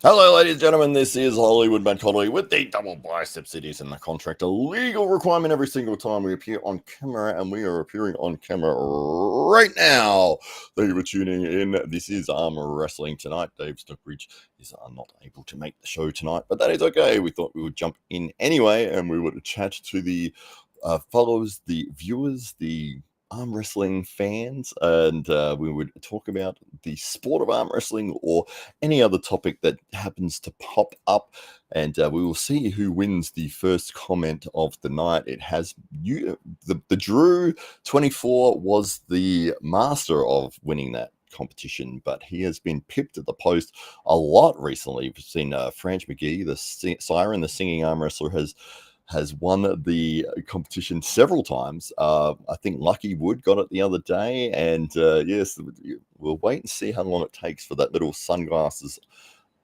Hello, ladies and gentlemen. This is Hollywood Matt Connelly with the double biceps. It is in the contract a legal requirement every single time we appear on camera, and we are appearing on camera right now. Thank you for tuning in. This is Arm Wrestling Tonight. Dave Stockbridge is not able to make the show tonight, but that is okay. We thought we would jump in anyway, and we would chat to the followers, the viewers, the arm wrestling fans, and we would talk about the sport of arm wrestling or any other topic that happens to pop up, and we will see who wins the first comment of the night. It has the Drew 24 was the master of winning that competition, but he has been pipped at the post a lot recently. We've seen Franch McGee, the siren, the singing arm wrestler, has won the competition several times. I think Lucky Wood got it the other day, and yes, we'll wait and see how long it takes for that little sunglasses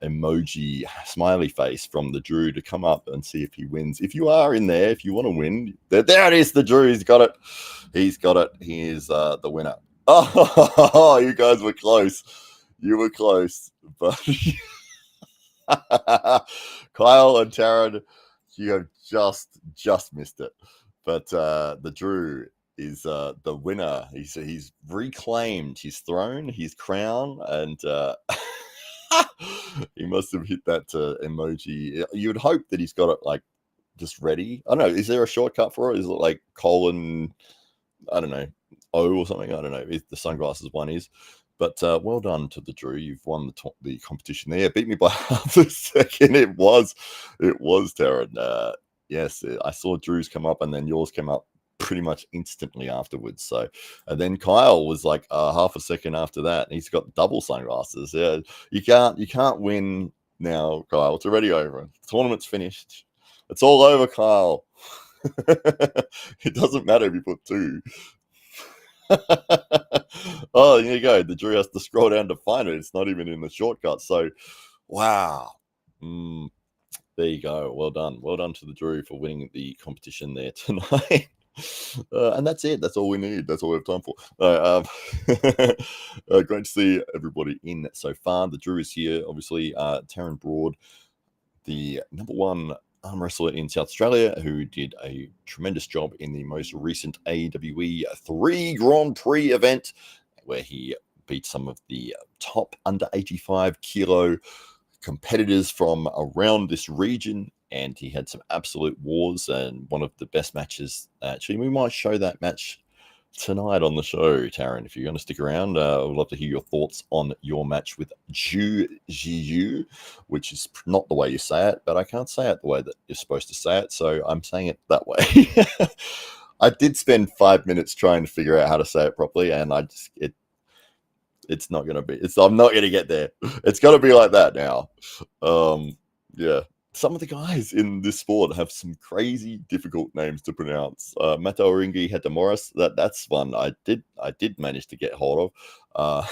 emoji smiley face from the Drew to come up and see if he wins. If you are in there, if you want to win, there it is. The Drew, he's got it. He's got it. He is the winner. Oh, you guys were close. You were close, but Kyle and Taryn, you have just missed it. But the Drew is the winner. He's reclaimed his throne, his crown, and he must have hit that emoji. You'd hope that he's got it like just ready. I don't know. Is there a shortcut for it? Is it like colon? I don't know. O or something. I don't know. If the sunglasses one is. But well done to the Drew. You've won the competition there. Beat me by half a second. It was Taryn. Yes, I saw Drew's come up, and then yours came up pretty much instantly afterwards. So, and then Kyle was like half a second after that. And he's got double sunglasses. Yeah, you can't win now, Kyle. It's already over. The tournament's finished. It's all over, Kyle. It doesn't matter if you put two. Oh, there you go. The Drew has to scroll down to find it. It's not even in the shortcut. So, wow. There you go. Well done. Well done to the Drew for winning the competition there tonight. And that's it. That's all we need. That's all we have time for. Great to see everybody in so far. The Drew is here. Obviously, Taryn Broad, the number one arm wrestler in South Australia, who did a tremendous job in the most recent AWE 3 Grand Prix event, where he beat some of the top under 85 kilo competitors from around this region, and he had some absolute wars and one of the best matches. Actually, we might show that match tonight on the show, Taryn. If you're going to stick around, I would love to hear your thoughts on your match with Ju Jiu, which is not the way you say it, but I can't say it the way that you're supposed to say it, so I'm saying it that way. I did spend 5 minutes trying to figure out how to say it properly, and it's not going to be. I'm not going to get there. It's got to be like that now. Yeah. Some of the guys in this sport have some crazy difficult names to pronounce. Mato Oringi Hetamoris, that's one I did manage to get hold of.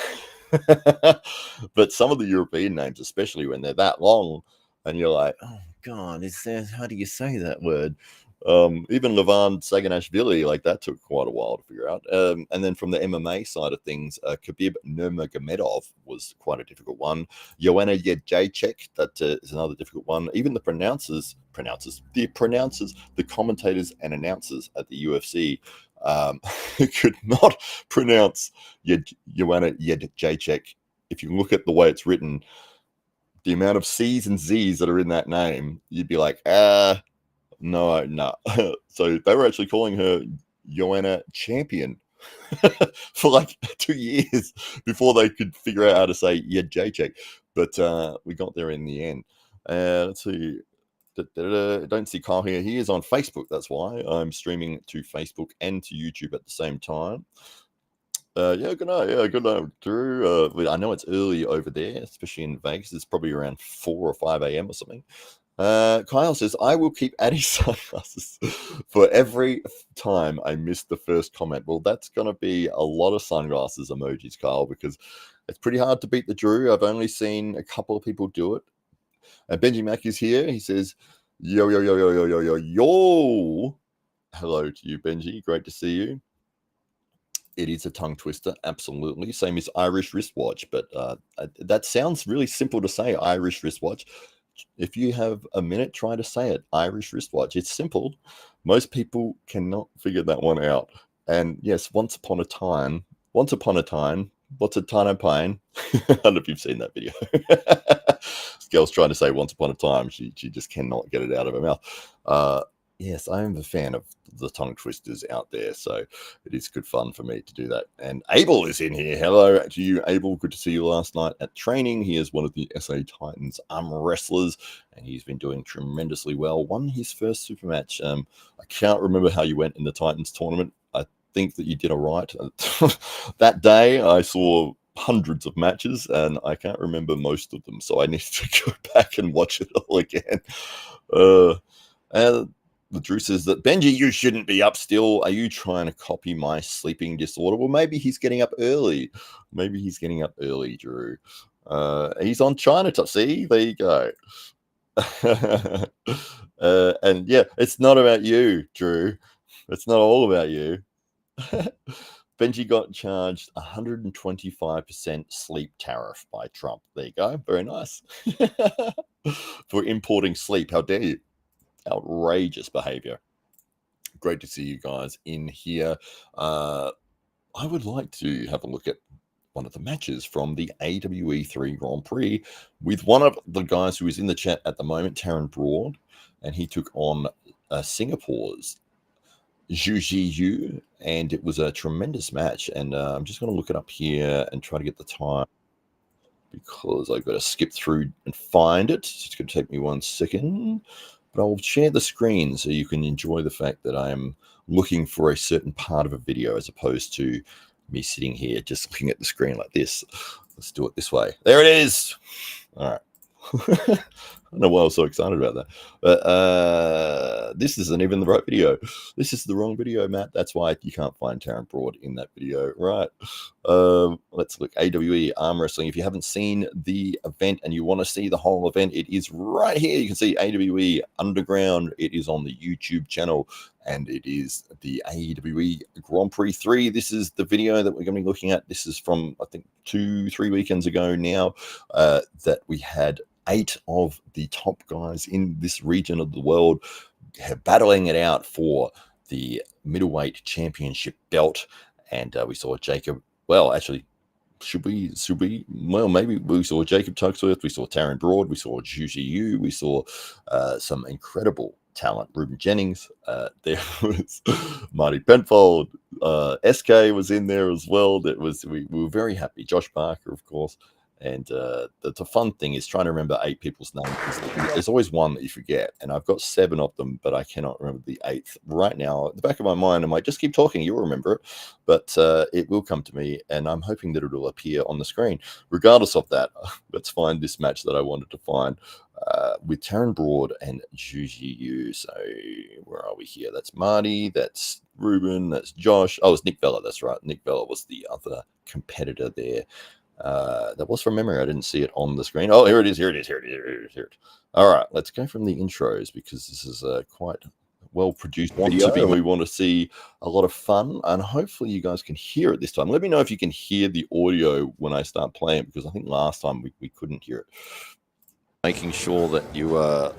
But some of the European names, especially when they're that long, and you're like, oh God, how do you say that word? Even Levan Saganashvili, like that took quite a while to figure out. And then from the MMA side of things, Khabib Nurmagomedov was quite a difficult one. Joanna Jędrzejczyk, that is another difficult one. Even the the commentators and announcers at the UFC could not pronounce Joanna Jędrzejczyk. If you look at the way it's written, the amount of C's and Z's that are in that name, you'd be like, no. So they were actually calling her Joanna Champion for like 2 years before they could figure out how to say Jędrzejczyk. But we got there in the end. Let's see. I don't see Kyle here. He is on Facebook. That's why I'm streaming to Facebook and to YouTube at the same time. Good night, Drew. I know it's early over there, especially in Vegas. It's probably around 4 or 5 a.m. or something. Kyle says, I will keep adding sunglasses for every time I miss the first comment. Well, that's going to be a lot of sunglasses emojis, Kyle, because it's pretty hard to beat the Drew. I've only seen a couple of people do it. And Benji Mack is here. He says, yo. Hello to you, Benji. Great to see you. It is a tongue twister, absolutely. Same as Irish wristwatch, but that sounds really simple to say, Irish wristwatch. If you have a minute, try to say it, Irish wristwatch. It's simple. Most people cannot figure that one out. And yes, once upon a time, what's a ton of pine? I don't know if you've seen that video. This girl's trying to say once upon a time. She just cannot get it out of her mouth. Yes, I am a fan of the tongue twisters out there, so it is good fun for me to do that. And Abel is in here. Hello to you, Abel. Good to see you last night at training. He is one of the SA Titans arm wrestlers, and he's been doing tremendously well. Won his first super match. I can't remember how you went in the Titans tournament. I think that you did all right. That day, I saw hundreds of matches, and I can't remember most of them, so I need to go back and watch it all again. And the Drew says that, Benji, you shouldn't be up still. Are you trying to copy my sleeping disorder? Well, maybe he's getting up early. Maybe he's getting up early, Drew. He's on Chinatown. See, there you go. And yeah, it's not about you, Drew. It's not all about you. Benji got charged 125% sleep tariff by Trump. There you go. Very nice. For importing sleep. How dare you? Outrageous behavior. Great to see you guys in here. I would like to have a look at one of the matches from the AWE 3 Grand Prix with one of the guys who is in the chat at the moment, Taryn Broad, and he took on Singapore's Zhu Yu, and it was a tremendous match. And I'm just going to look it up here and try to get the time, because I've got to skip through and find it. It's going to take me 1 second. But I'll share the screen so you can enjoy the fact that I am looking for a certain part of a video as opposed to me sitting here just looking at the screen like this. Let's do it this way. There it is. All right. I don't know why I was so excited about that. But this isn't even the right video. This is the wrong video, Matt. That's why you can't find Taryn Broad in that video. Right. Let's look. AWE Arm Wrestling. If you haven't seen the event and you want to see the whole event, it is right here. You can see AWE Underground. It is on the YouTube channel, and it is the AWE Grand Prix 3. This is the video that we're going to be looking at. This is from, I think, 2-3 weekends ago now, that we had 8 of the top guys in this region of the world battling it out for the middleweight championship belt. And we saw Jacob, well, actually, well, maybe we saw Jacob Tugsworth, we saw Taryn Broad, we saw Zhu Yu, we saw some incredible talent. Ruben Jennings, there was Marty Penfold, SK was in there as well. We were very happy. Josh Barker, of course. And the fun thing is trying to remember 8 people's names. There's always one that you forget, and I've got 7 of them, but I cannot remember the 8th right now. At the back of my mind, I might just keep talking. You'll remember it, but it will come to me, and I'm hoping that it will appear on the screen. Regardless of that, let's find this match that I wanted to find with Taryn Broad and Zhu Yu. So where are we here? That's Marty. That's Ruben. That's Josh. Oh, it's Nick Vella. That's right. Nick Vella was the other competitor there. That was from memory. I didn't see it on the screen. Oh, here it is. All right, let's go from the intros, because this is quite well produced video. We want to see a lot of fun, and hopefully you guys can hear it this time. Let me know if you can hear the audio when I start playing it, because I think last time we couldn't hear it. Making sure that you your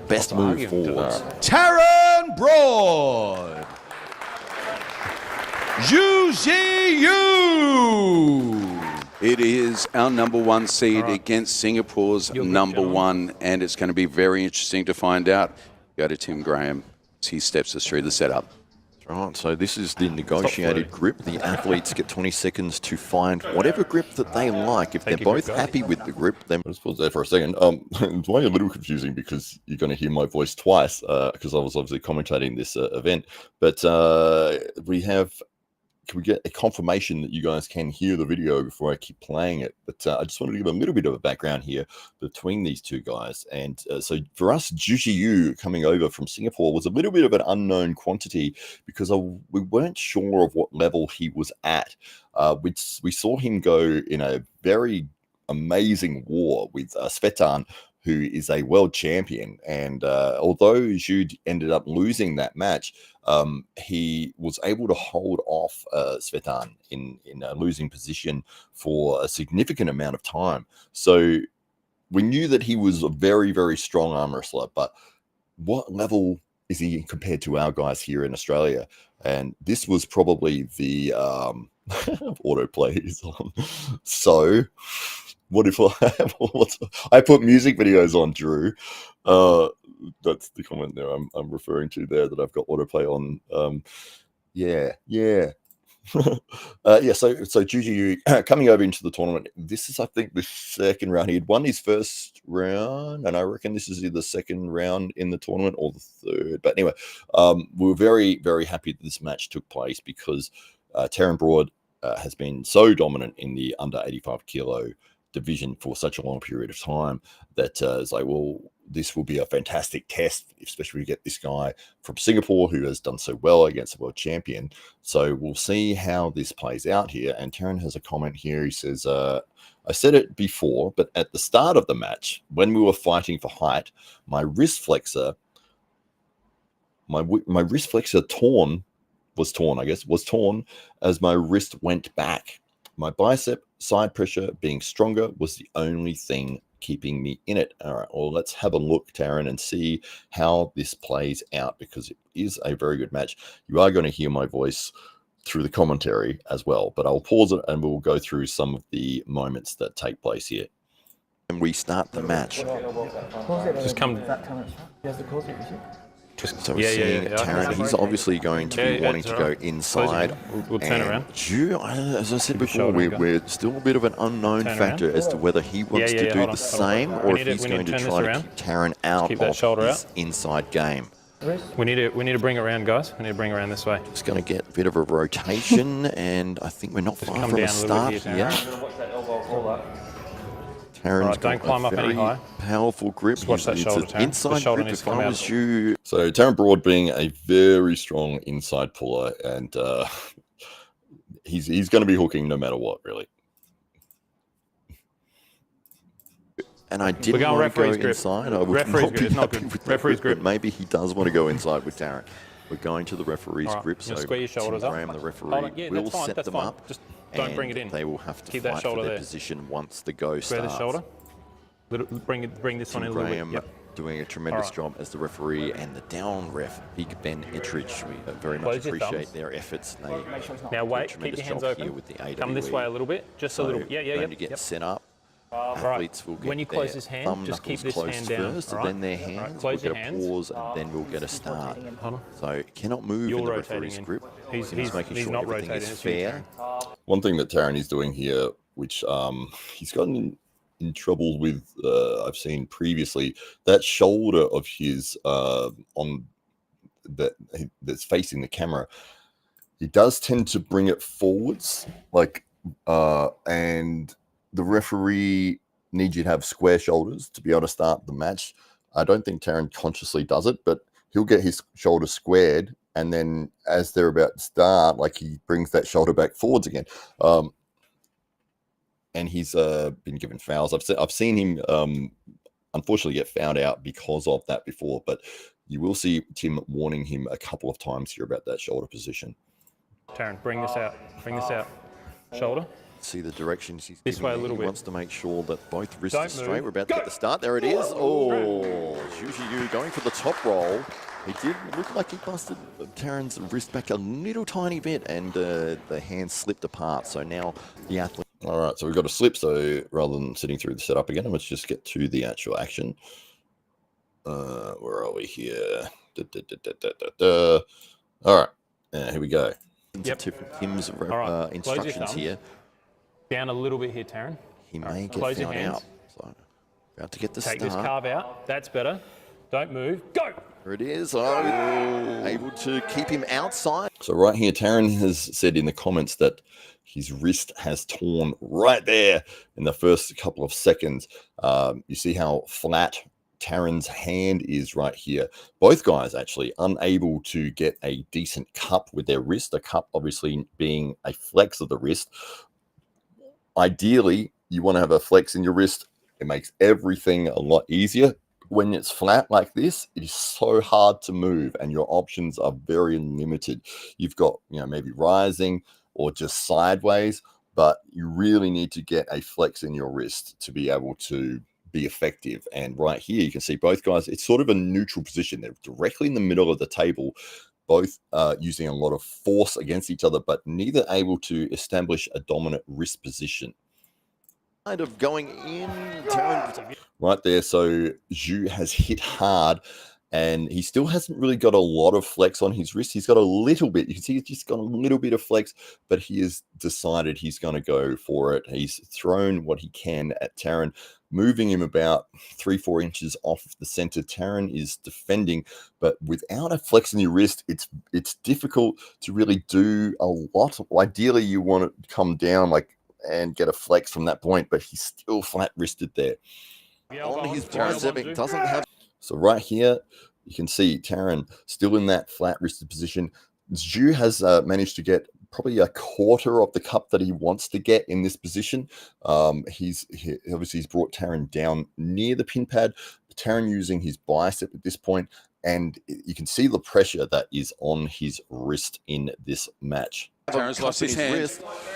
best move forwards. Taryn Broad, Zhu Yu. It is our number 1 seed against Singapore's number 1, and it's going to be very interesting to find out. Go to Tim Graham as he steps us through the setup. Right, so this is the negotiated grip. The athletes get 20 seconds to find whatever grip that they like. If they're both happy with the grip, then let's pause there for a second. It's why a little confusing, because you're going to hear my voice twice, because I was obviously commentating this event. But can we get a confirmation that you guys can hear the video before I keep playing it? But I just wanted to give a little bit of a background here between these two guys. And so for us, Zhu Yu coming over from Singapore was a little bit of an unknown quantity, because we weren't sure of what level he was at. We saw him go in a very amazing war with Svetan, who is a world champion. And although Zhu ended up losing that match, he was able to hold off Svetan in a losing position for a significant amount of time. So we knew that he was a very, very strong arm wrestler, but what level is he compared to our guys here in Australia? And this was probably the autoplay is on. So what if I put music videos on, Drew? That's the comment there I'm referring to there, that I've got autoplay on. Yeah. So Juju coming over into the tournament. This is, I think, the second round. He had won his first round, and I reckon this is either the second round in the tournament or the third. But anyway, we were very, very happy that this match took place, because Taron Broad has been so dominant in the under 85 kilo division for such a long period of time that it's like, well, this will be a fantastic test, especially if we get this guy from Singapore who has done so well against the world champion. So we'll see how this plays out here. And Taron has a comment here. He says, I said it before, but at the start of the match, when we were fighting for height, my wrist flexor was torn as my wrist went back. My bicep side pressure being stronger was the only thing keeping me in it. All right, well, let's have a look, Taron, and see how this plays out, because it is a very good match. You are going to hear my voice through the commentary as well, but I'll pause it and we'll go through some of the moments that take place here. And we start the match. Just come. So we're seeing Taron. He's obviously going to be wanting to go inside. We'll turn around. Drew, as I said before, we're still a bit of an unknown factor as to whether he wants to do the same, or if he's going to try to keep Taron out of his inside game. We need to bring it around, guys. We need to bring it around this way. Just going to get a bit of a rotation, and I think we're not far from a start here. Taron's don't climb up any higher. Powerful grip. Just watch that shoulder, Taron. Inside shoulder grip, needs if to come I out. was you. So Taron Broad being a very strong inside puller, and he's going to be hooking no matter what, really. And I didn't want to go inside. I would not be happy with that grip, but maybe he does want to go inside with Taron. We're going to the referee's grip, so square your shoulders Tim up. Graham, the referee, will set them up. Just don't bring it in. They will have to Keep fight that shoulder for their there. position once the go starts. Square the shoulder. Bring this one in a little Graham bit. doing a tremendous job as the referee, and the down ref, Big Ben Ettridge. We very much appreciate their efforts. They Now wait, do a keep tremendous your hands job open. here with the AWE. Come this way a little bit, just a little bit. Going to get set up. Athletes will get when you close this hand, just keep this hand down. First, then their hands. We'll get a pause, and then we'll get a start. So cannot move in the referee's grip. He's making sure not everything rotating. is fair. One thing that Taron is doing here, which he's gotten in trouble with, I've seen previously, that shoulder of his on that's facing the camera, he does tend to bring it forwards, and the referee needs you to have square shoulders to be able to start the match. I don't think Taron consciously does it, but he'll get his shoulder squared, and then as they're about to start, he brings that shoulder back forwards again. And he's been given fouls. I've seen him unfortunately get fouled out because of that before, but you will see Tim warning him a couple of times here about that shoulder position. Taron, bring this out. Bring this out. Shoulder. See the directions he's this giving way a me. little He bit. wants to make sure that both wrists Don't are straight. move. We're about to get the start. There it is. Oh, Juju going for the top roll. He did look like he busted Taron's wrist back a little tiny bit, and the hand slipped apart. So now the athlete. All right, so we've got a slip. So rather than sitting through the setup again, let's just get to the actual action. Where are we here? All right, here we go. Yep. Tim's instructions here. Down a little bit here, Taron. He may get Close your found hands. out. So about to get the Take start. this carve out. That's better. Don't move. Go! There it is. Able to keep him outside. So right here, Taron has said in the comments that his wrist has torn right there in the first couple of seconds. You see how flat Taron's hand is right here. Both guys actually unable to get a decent cup with their wrist. A cup obviously being a flex of the wrist. Ideally, you want to have a flex in your wrist It makes everything a lot easier. When it's flat like this, it is so hard to move and your options are very limited. You've got, maybe rising or just sideways, but you really need to get a flex in your wrist to be able to be effective. And right here, you can see both guys, it's sort of a neutral position. They're directly in the middle of the table, both using a lot of force against each other, but neither able to establish a dominant wrist position. Kind of going in, right there. So Zhu has hit hard, and he still hasn't really got a lot of flex on his wrist. He's got a little bit. You can see he's just got a little bit of flex, but he has decided he's going to go for it. He's thrown what he can at Taran, moving him about 3-4 inches off of the center. Taran is defending, but without a flex in your wrist, it's difficult to really do a lot. Ideally, you want to come down and get a flex from that point, but he's still flat-wristed there. On his bicep, it doesn't have. So right here, you can see Taran still in that flat-wristed position. Zhu has managed to get probably a quarter of the cup that he wants to get in this position. He's brought Taran down near the pin pad. Taran using his bicep at this point, and you can see the pressure that is on his wrist in this match. Taran's lost his hand.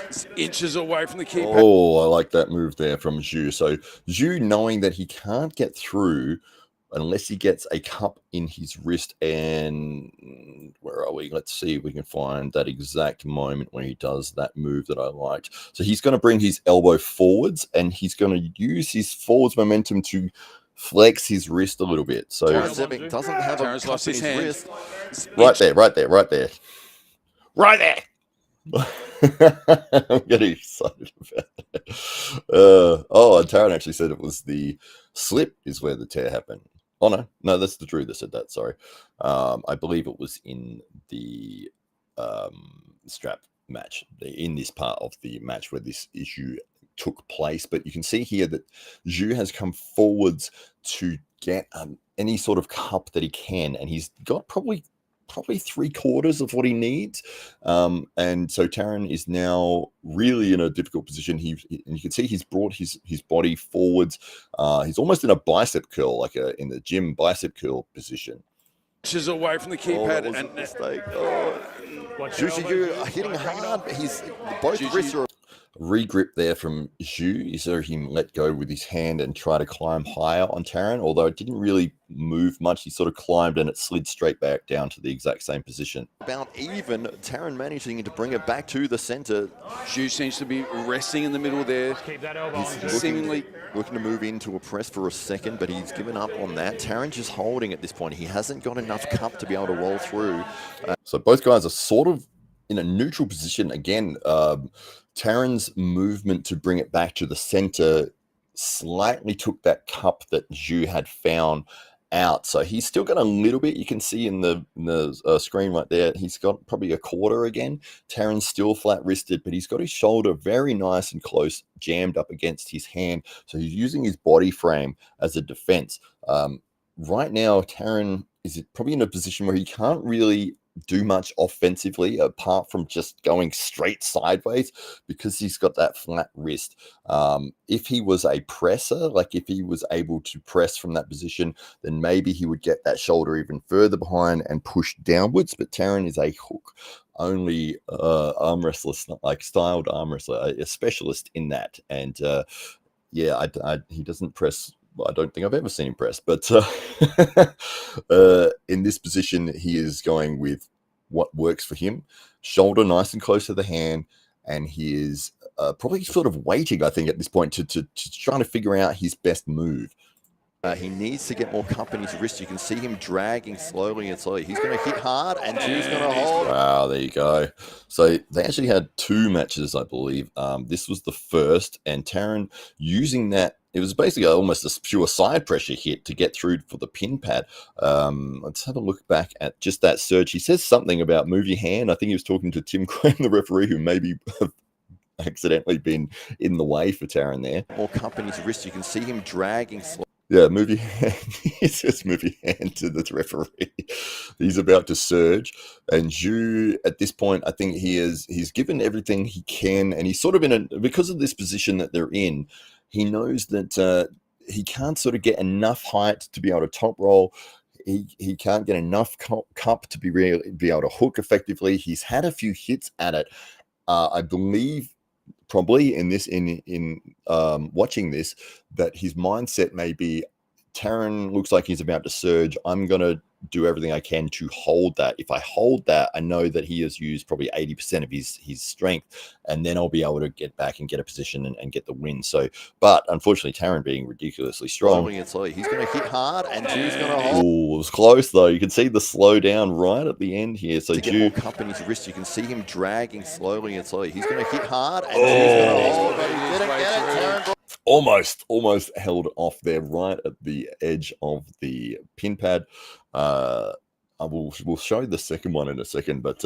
It's inches away from the keypad. Oh, I like that move there from Zhu. So Zhu, knowing that he can't get through unless he gets a cup in his wrist, and where are we? Let's see if we can find that exact moment when he does that move that I liked. So he's going to bring his elbow forwards, and he's going to use his forwards momentum to flex his wrist a little bit. So doesn't have Taran's lost his hand. wrist. Right there. I'm getting excited about that. And Taran actually said it was the slip is where the tear happened. Oh no, that's the Drew that said that. Sorry, I believe it was in the strap match, in this part of the match where this issue took place. But you can see here that Zhu has come forwards to get any sort of cup that he can, and he's got probably 3/4 of what he needs, and so Taran is now really in a difficult position. And you can see he's brought his body forwards. He's almost in a bicep curl, like in the gym bicep curl position. Inches away from the keypad, That was a mistake. Zhu hitting hard. Both wrists are. Regrip there from Zhu. You saw him let go with his hand and try to climb higher on Taran, although it didn't really move much. He sort of climbed and it slid straight back down to the exact same position. About even, Taran managing to bring it back to the center. Zhu seems to be resting in the middle there. Keep that elbow. He's seemingly looking to move into a press for a second, but he's given up on that. Taran just holding at this point. He hasn't got enough cup to be able to roll through. So both guys are sort of in a neutral position again. Taran's movement to bring it back to the center slightly took that cup that Zhu had found out. So he's still got a little bit. You can see in the screen right there, he's got probably a quarter again. Taran's still flat-wristed, but he's got his shoulder very nice and close, jammed up against his hand. So he's using his body frame as a defense. Right now, Taran is probably in a position where he can't really do much offensively apart from just going straight sideways because he's got that flat wrist. If he was a presser, like if he was able to press from that position, then maybe he would get that shoulder even further behind and push downwards. But Taran is a hook only arm wrestler, like styled arm wrestler, a specialist in that. And he doesn't press. I don't think I've ever seen him press, but in this position, he is going with what works for him. Shoulder nice and close to the hand, and he is probably sort of waiting, I think, at this point to trying to figure out his best move. He needs to get more cup in his wrist. You can see him dragging slowly and slowly. He's going to hit hard, and Zhu's going to hold. Wow, there you go. So they actually had 2 matches, I believe. This was the first, and Taran using that. It was basically almost a pure side pressure hit to get through for the pin pad. Let's have a look back at just that surge. He says something about move your hand. I think he was talking to Tim Graham, the referee, who maybe accidentally been in the way for Taran there. More cup in his wrist. You can see him dragging slowly. Yeah, move your hand. He says move your hand to the referee. He's about to surge. And Zhu, at this point, I think he's given everything he can. And he's sort of because of this position that they're in, he knows that he can't sort of get enough height to be able to top roll. He can't get enough cup to be able to hook effectively. He's had a few hits at it. I believe probably in watching this that his mindset may be, Taran looks like he's about to surge. I'm going to do everything I can to hold that. If I hold that, I know that he has used probably 80% of his strength, and then I'll be able to get back and get a position and get the win. So, but unfortunately, Taran being ridiculously strong. He's going to hit hard, and Drew's going to hold. Ooh, it was close though. You can see the slow down right at the end here. So to get more cup in his wrist, you can see him dragging slowly and slowly. He's going to hit hard, and Drew's going to hold, but he didn't get it. Taran almost held off there right at the edge of the pin pad. We'll show the second one in a second, but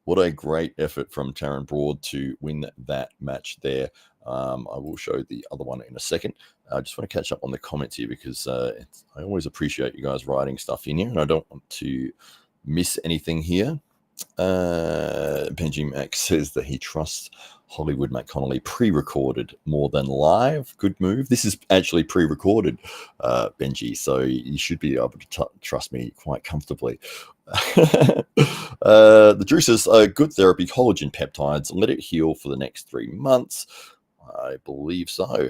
what a great effort from Taran Broad to win that match there. I will show the other one in a second. I just want to catch up on the comments here because I always appreciate you guys writing stuff in here, and I don't want to miss anything here. Benji Mac says that he trusts Hollywood Matt Connelly pre-recorded more than live. Good move. This is actually pre-recorded, Benji, so you should be able to trust me quite comfortably. The Drew says, good therapy, collagen peptides, let it heal for the next 3 months. I believe so.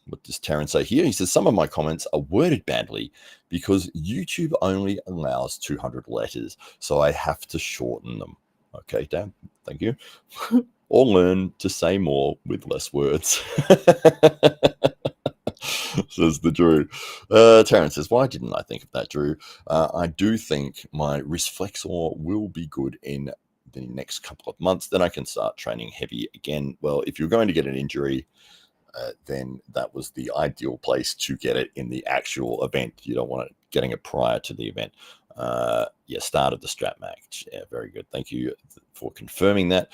What does Taran say here? He says, some of my comments are worded badly because YouTube only allows 200 letters, so I have to shorten them. Okay, Dan, thank you. Or learn to say more with less words. Says the Drew. Taran says, why didn't I think of that, Drew? I do think my wrist flexor will be good in the next couple of months. Then I can start training heavy again. Well, if you're going to get an injury, then that was the ideal place to get it in the actual event. You don't want it getting it prior to the event. Yeah, started the strap match. Yeah, very good. Thank you for confirming that.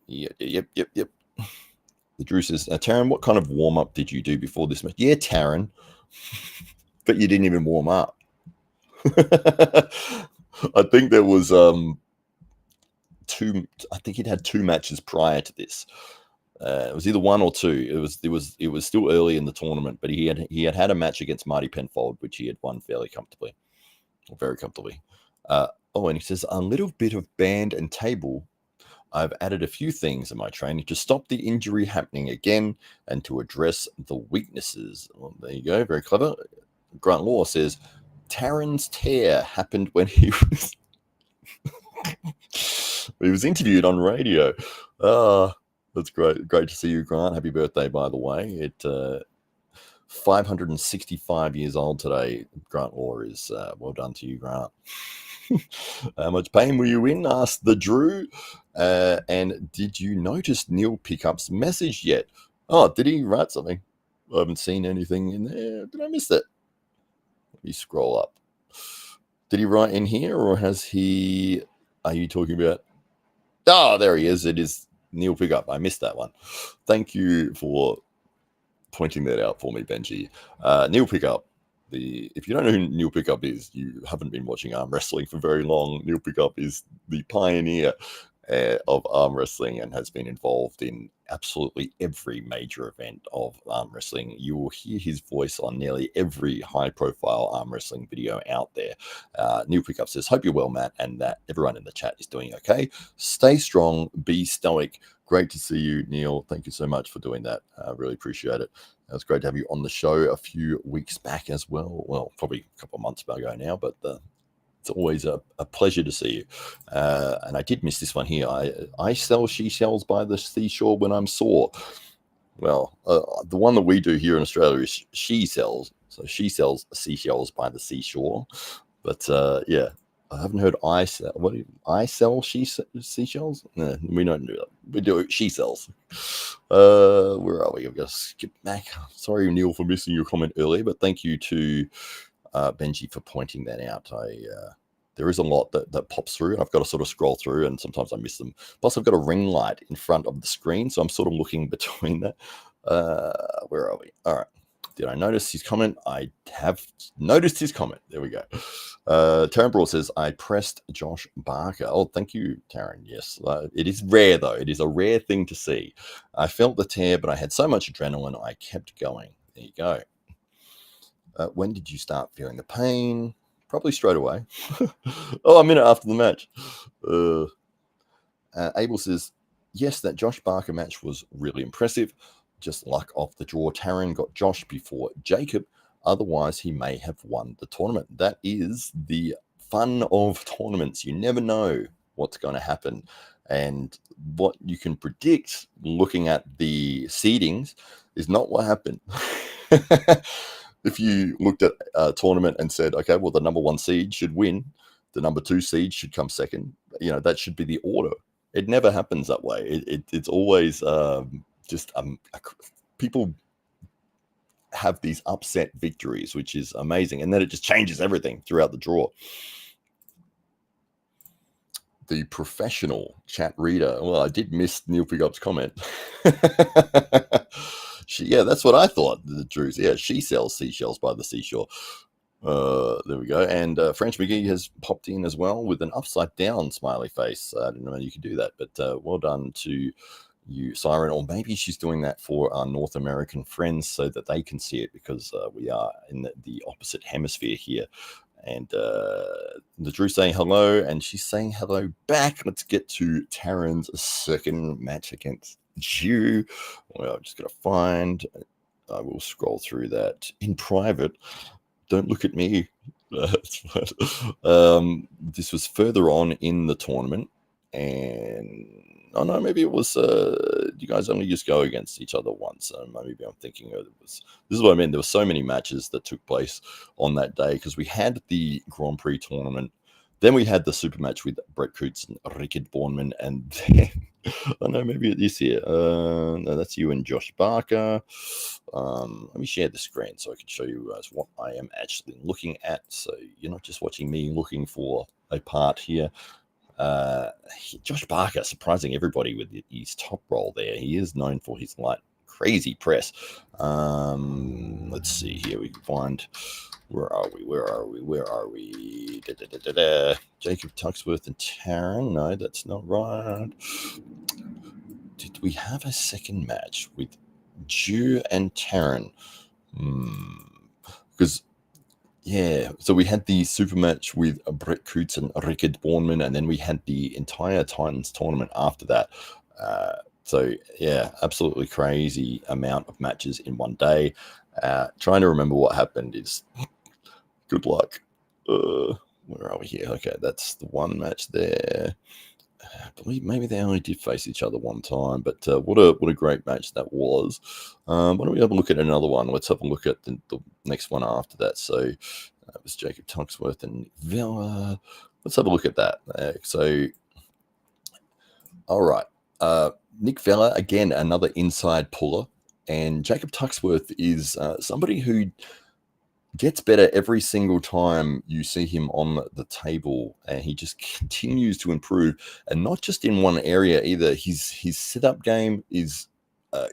Yep. The Drew says, Taran, what kind of warm-up did you do before this match? Yeah, Taran, but you didn't even warm up. I think there was I think he'd had 2 matches prior to this. It was either 1 or 2. It was still early in the tournament, but he had a match against Marty Penfold, which he had won fairly comfortably, or very comfortably. And he says, a little bit of band and table. I've added a few things in my training to stop the injury happening again and to address the weaknesses. Well, there you go. Very clever. Grant Law says, Taran's tear happened when he was interviewed on radio. That's great. Great to see you, Grant. Happy birthday, by the way. 565 years old today. Grant Law is well done to you, Grant. How much pain were you in? Asked the Drew. And did you notice Neil Pickup's message yet? Oh, did he write something? I haven't seen anything in there. Did I miss it? Let me scroll up. Did he write in here, or has he? Are you talking about? Oh, there he is. It is Neil Pickup. I missed that one. Thank you for pointing that out for me, Benji. Neil Pickup. If you don't know who Neil Pickup is, you haven't been watching arm wrestling for very long. Neil Pickup is the pioneer of arm wrestling and has been involved in absolutely every major event of arm wrestling. You will hear his voice on nearly every high-profile arm wrestling video out there. Neil Pickup says, hope you're well, Matt, and that everyone in the chat is doing okay. Stay strong, be stoic. Great to see you, Neil. Thank you so much for doing that. I really appreciate it. It was great to have you on the show a few weeks back as well. Well, probably a couple of months ago now, but it's always a pleasure to see you. And I did miss this one here. I sell seashells by the seashore when I'm sore. Well, the one that we do here in Australia is she sells. So she sells seashells by the seashore. But yeah, I haven't heard I sell. What? I sell seashells? No, we don't do that. We do it. She sells. Where are we? I've got to skip back. Sorry, Neil, for missing your comment earlier, but thank you to Benji for pointing that out. There is a lot that pops through, and I've got to sort of scroll through, and sometimes I miss them. Plus, I've got a ring light in front of the screen, so I'm sort of looking between that. Where are we? All right. Did I notice his comment? I have noticed his comment. There we go. Taryn Brawl says, I pressed Josh Barker. Oh, thank you, Taryn. Yes. It is rare, though. It is a rare thing to see. I felt the tear, but I had so much adrenaline, I kept going. There you go. When did you start feeling the pain? Probably straight away. Oh, a minute after the match. Abel says, yes, that Josh Barker match was really impressive. Just luck off the draw. Taryn got Josh before Jacob. Otherwise, he may have won the tournament. That is the fun of tournaments. You never know what's going to happen. And what you can predict looking at the seedings is not what happened. If you looked at a tournament and said, okay, well, the number 1 seed should win, the number 2 seed should come second, that should be the order. It never happens that way. It's always just people have these upset victories, which is amazing, and then it just changes everything throughout the draw. The professional chat reader. Well, I did miss Neil Pigup's comment. That's what I thought. The Drews. Yeah, she sells seashells by the seashore. There we go. And French McGee has popped in as well with an upside down smiley face. I didn't know you could do that, but well done to you, Siren. Or maybe she's doing that for our North American friends so that they can see it, because we are in the opposite hemisphere here. And the Drew saying hello, and she's saying hello back. Let's get to Taryn's second match against Jew. Well, I'm just going to find. I will scroll through that in private. Don't look at me. This was further on in the tournament, and no, maybe it was. You guys only just go against each other once. Maybe I'm thinking it was. This is what I mean. There were so many matches that took place on that day, because we had the Grand Prix tournament, then we had the super match with Brett Coots and Rickard Bornman, and then maybe it is here. No, that's you and Josh Barker. Let me share the screen so I can show you guys what I am actually looking at, so you're not just watching me looking for a part here. Josh Barker surprising everybody with his top roll there. He is known for his crazy press. Let's see here. We can find. Where are we? Jacob Tuxworth and Taryn. No, that's not right. Did we have a second match with Jew and Taryn? Because so we had the super match with Brett Coots and Rickard Bornman, and then we had the entire Titans tournament after that. Absolutely crazy amount of matches in one day. Trying to remember what happened is good luck. Where are we here? Okay, that's the one match there. I believe maybe they only did face each other one time, but what a great match that was. Why don't we have a look at another one? Let's have a look at the next one after that. So it was Jacob Tuxworth and Nick Vella. Let's have a look at that. All right. Nick Vella, again, another inside puller. And Jacob Tuxworth is somebody who gets better every single time you see him on the table, and he just continues to improve, and not just in one area either. His sit-up game is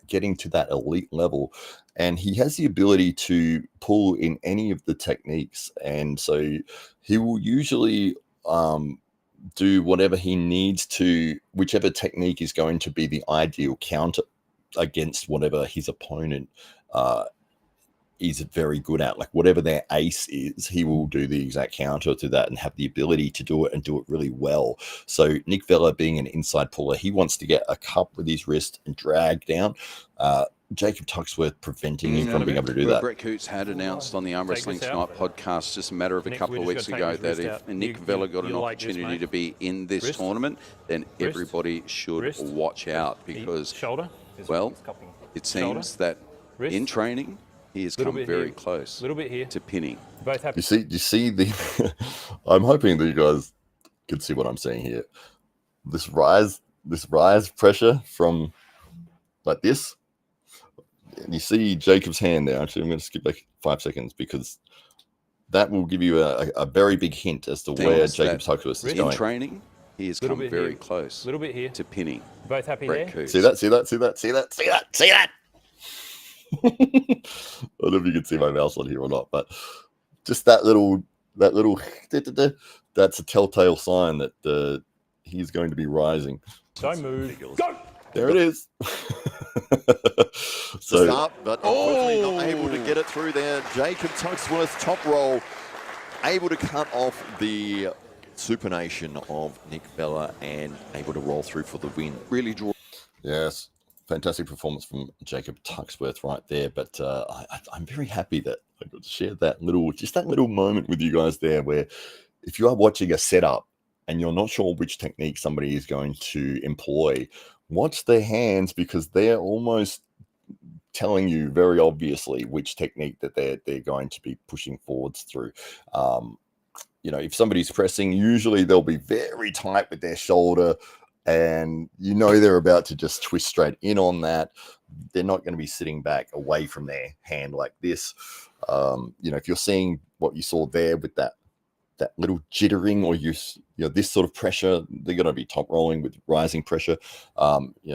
getting to that elite level, and he has the ability to pull in any of the techniques, and so he will usually do whatever he needs to, whichever technique is going to be the ideal counter against whatever his opponent is very good at. Like whatever their ace is, he will do the exact counter to that and have the ability to do it and do it really well. So Nick Vella, being an inside puller, he wants to get a cup with his wrist and drag down. Jacob Tuxworth preventing him from being able to do that. Brett Coots had announced on the Arm Wrestling Tonight podcast just a matter of a couple of weeks ago that if Nick Vella got an opportunity to be in this tournament, then everybody should watch out, because, well, it seems that in training, he has come very close to pinning. You see the I'm hoping that you guys can see what I'm saying here. This rise pressure from like this. And you see Jacob's hand there. Actually, I'm going to skip back 5 seconds, because that will give you a very big hint as to where Jacob Tuxworth is going. In training, he has come very close to pinning. Both happy Brett there? Coots. See that? I don't know if you can see my mouse on here or not, but just that little that's a telltale sign that he's going to be rising. So move. Go! There it is. So, start, but unfortunately not able to get it through there. Jacob Tuxworth, top roll, able to cut off the supination of Nick Vella and able to roll through for the win. Really draw. Yes, fantastic performance from Jacob Tuxworth right there. But I'm very happy that I got to share that little moment with you guys there, where if you are watching a setup and you're not sure which technique somebody is going to employ, watch their hands, because they're almost telling you very obviously which technique that they're going to be pushing forwards through. If somebody's pressing, usually they'll be very tight with their shoulder, and they're about to just twist straight in on that. They're not going to be sitting back away from their hand like this. If you're seeing what you saw there with that little jittering, or this sort of pressure, they're going to be top rolling with rising pressure.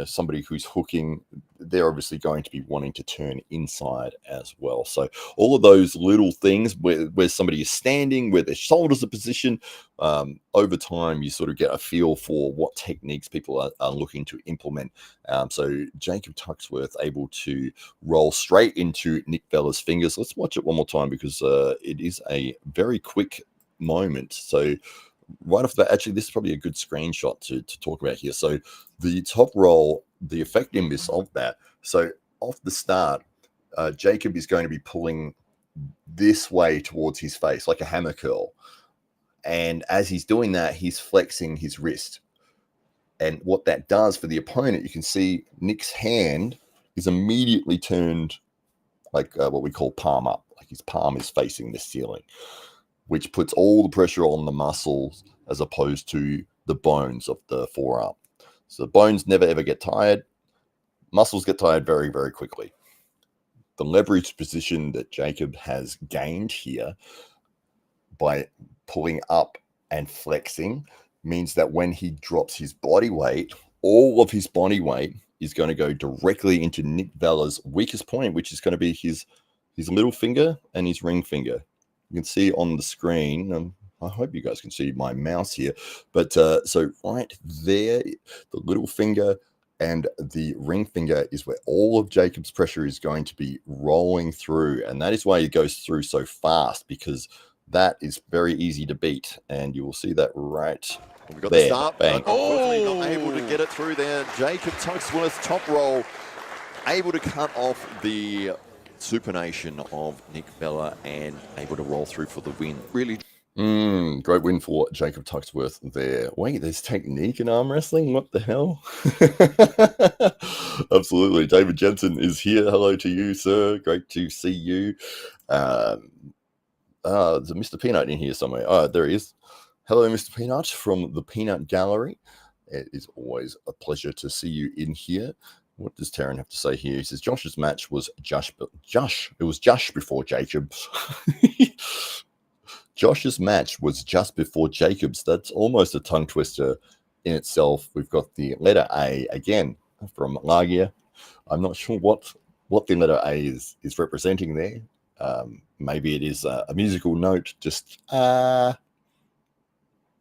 Somebody who's hooking, they're obviously going to be wanting to turn inside as well. So all of those little things where somebody is standing, where their shoulders are positioned, over time you sort of get a feel for what techniques people are looking to implement. So Jacob Tuxworth able to roll straight into Nick Vella's fingers. Let's watch it one more time, because it is a very quick moment. So right off the bat, actually, this is probably a good screenshot to talk about here. So the top roll, the effectiveness of that. So off the start, Jacob is going to be pulling this way towards his face like a hammer curl, and as he's doing that, he's flexing his wrist. And what that does for the opponent, you can see Nick's hand is immediately turned like what we call palm up, like his palm is facing the ceiling, which puts all the pressure on the muscles as opposed to the bones of the forearm. So the bones never ever get tired. Muscles get tired very, very quickly. The leverage position that Jacob has gained here by pulling up and flexing means that when he drops his body weight, all of his body weight is going to go directly into Nick Vella's weakest point, which is going to be his little finger and his ring finger. You can see on the screen, I hope you guys can see my mouse here, but so right there, the little finger and the ring finger is where all of Jacob's pressure is going to be rolling through, and that is why it goes through so fast, because that is very easy to beat, and you will see that right we got there. The start, bang. But unfortunately not able to get it through there. Jacob Tuxworth, top roll, able to cut off the supination of Nick Vella and able to roll through for the win. Really great win for Jacob Tuxworth there. Wait, there's technique in arm wrestling? What the hell? Absolutely. David Jensen is here. Hello to you, sir. Great to see you. There's a Mr. Peanut in here somewhere. Oh, there he is. Hello, Mr. Peanut from the Peanut Gallery. It is always a pleasure to see you in here. What does Taryn have to say here? He says Josh's match was it was Josh before Jacob's. Josh's match was just before Jacob's. That's almost a tongue twister in itself. We've got the letter A again from Lagia. I'm not sure what the letter A is representing there. Maybe it is a musical note. Just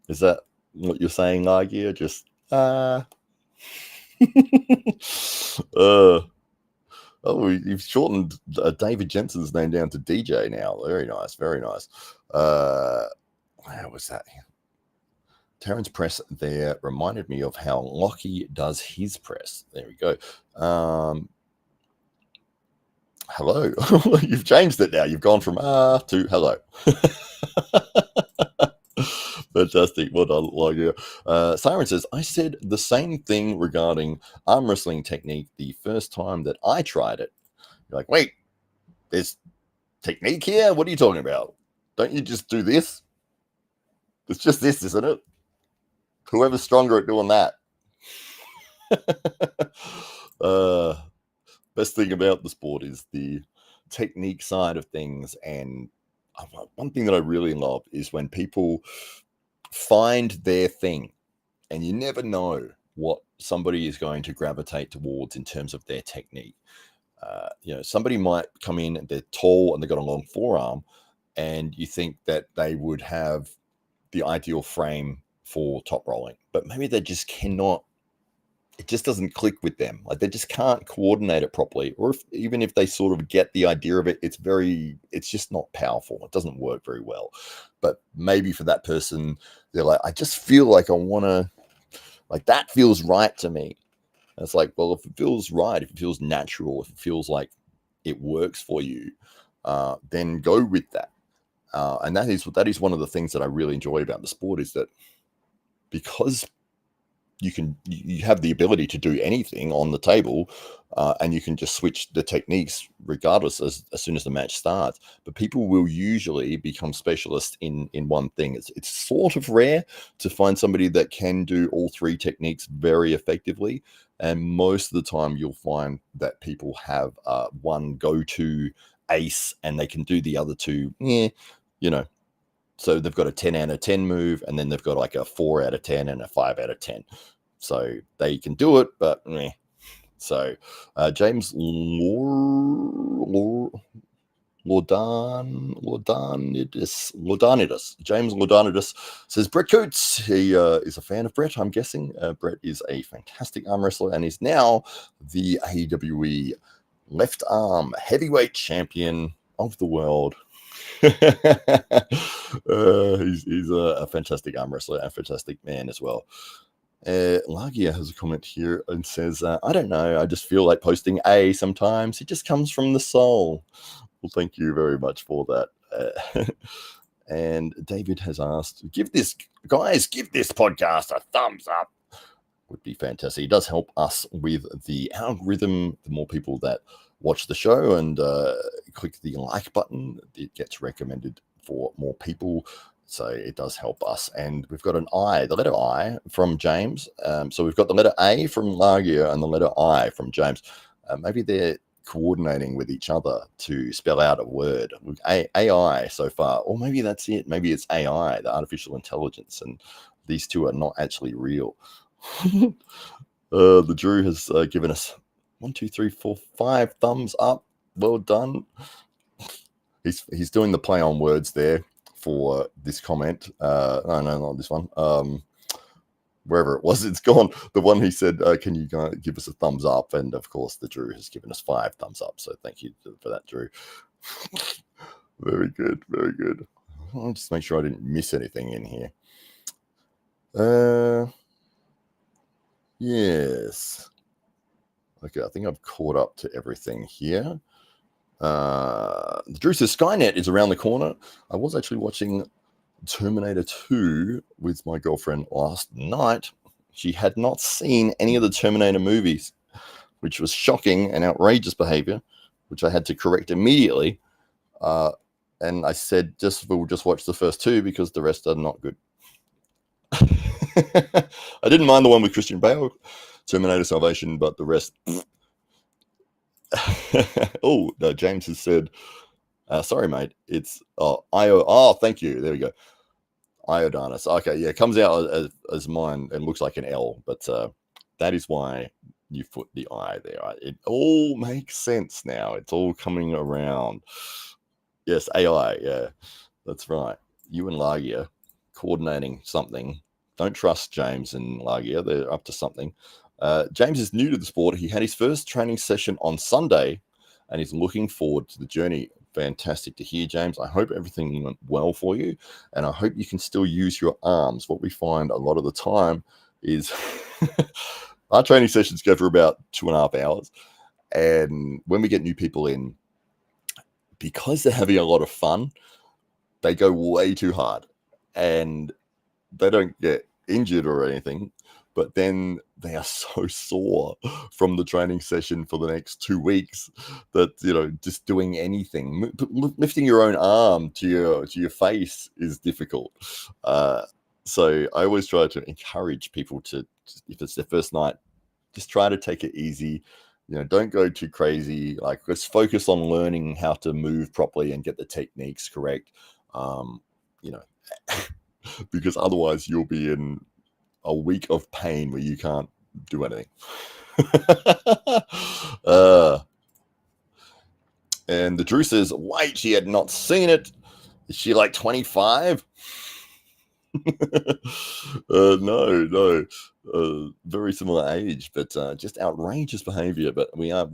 is that what you're saying, Lagia? Just oh, you've shortened David Jensen's name down to DJ now. Very nice, very nice. How was that? Taryn's press there reminded me of how Lockie does his press. There we go. Hello. You've changed it now. You've gone from to hello. Fantastic. Well done, Lagia. Siren says, I said the same thing regarding arm wrestling technique the first time that I tried it. You're like, wait, there's technique here? What are you talking about? Don't you just do this? It's just this, isn't it? Whoever's stronger at doing that. Best thing about the sport is the technique side of things. And one thing that I really love is when people find their thing, and you never know what somebody is going to gravitate towards in terms of their technique. somebody might come in and they're tall and they've got a long forearm, and you think that they would have the ideal frame for top rolling, but maybe they just cannot. It just doesn't click with them. Like they just can't coordinate it properly. Or even if they sort of get the idea of it, it's just not powerful. It doesn't work very well. But maybe for that person, they're like, I just feel like I want to, like that feels right to me. And it's like, well, if it feels right, if it feels natural, if it feels like it works for you, then go with that. And that is one of the things that I really enjoy about the sport, is that because you have the ability to do anything on the table, and you can just switch the techniques regardless as soon as the match starts. But people will usually become specialists in one thing. It's sort of rare to find somebody that can do all three techniques very effectively, and most of the time you'll find that people have one go-to ace and they can do the other two. So they've got a 10 out of 10 move, and then they've got like a 4 out of 10 and a 5 out of 10. So they can do it, but meh. So James Lordanitis. James Lordanitis says Brett Coots. He is a fan of Brett, I'm guessing. Brett is a fantastic arm wrestler and is now the AEWE left arm heavyweight champion of the world. He's a fantastic arm wrestler and a fantastic man as well. Lagia has a comment here and says, I don't know, I just feel like posting A sometimes. It just comes from the soul. Well, thank you very much for that. And David has asked, give this podcast a thumbs up. Would be fantastic. It does help us with the algorithm. The more people that watch the show and click the like button, it gets recommended for more people. So it does help us. And we've got an I, the letter I from James. So we've got the letter A from Lagia and the letter I from James. Maybe they're coordinating with each other to spell out a word. AI so far. Or maybe that's it. Maybe it's AI, the artificial intelligence, and these two are not actually real. The Drew has given us 1, 2, 3, 4, 5 thumbs up. Well done. He's doing the play on words there for this comment. No, not this one. Wherever it was, it's gone. The one he said, can you give us a thumbs up? And of course, the Drew has given us 5 thumbs up. So thank you for that, Drew. Very good. Very good. I'll just make sure I didn't miss anything in here. Yes. Okay, I think I've caught up to everything here. The Drew says Skynet is around the corner. I was actually watching Terminator 2 with my girlfriend last night. She had not seen any of the Terminator movies, which was shocking and outrageous behavior, which I had to correct immediately. And I said, we'll just watch the first 2 because the rest are not good. I didn't mind the one with Christian Bale, Terminator Salvation, but the rest. Oh, no, James has said, sorry, mate. It's thank you. There we go. Iodanus. Okay, yeah, it comes out as mine and looks like an L, but that is why you put the I there. It all makes sense now. It's all coming around. Yes, AI. Yeah, that's right. You and Lagia coordinating something. Don't trust James and Lagia. They're up to something. James is new to the sport. He had his first training session on Sunday and he's looking forward to the journey. Fantastic to hear, James. I hope everything went well for you, and I hope you can still use your arms. What we find a lot of the time is our training sessions go for about 2.5 hours, and when we get new people in, because they're having a lot of fun, they go way too hard, and they don't get injured or anything, but then they are so sore from the training session for the next 2 weeks that, just doing anything, lifting your own arm to your face is difficult. So I always try to encourage people to, if it's their first night, just try to take it easy. Don't go too crazy. Like, let's focus on learning how to move properly and get the techniques correct. Because otherwise you'll be in a week of pain where you can't do anything. And the Drew says, wait, she had not seen it. Is she like 25? No. Very similar age, but just outrageous behavior. But we have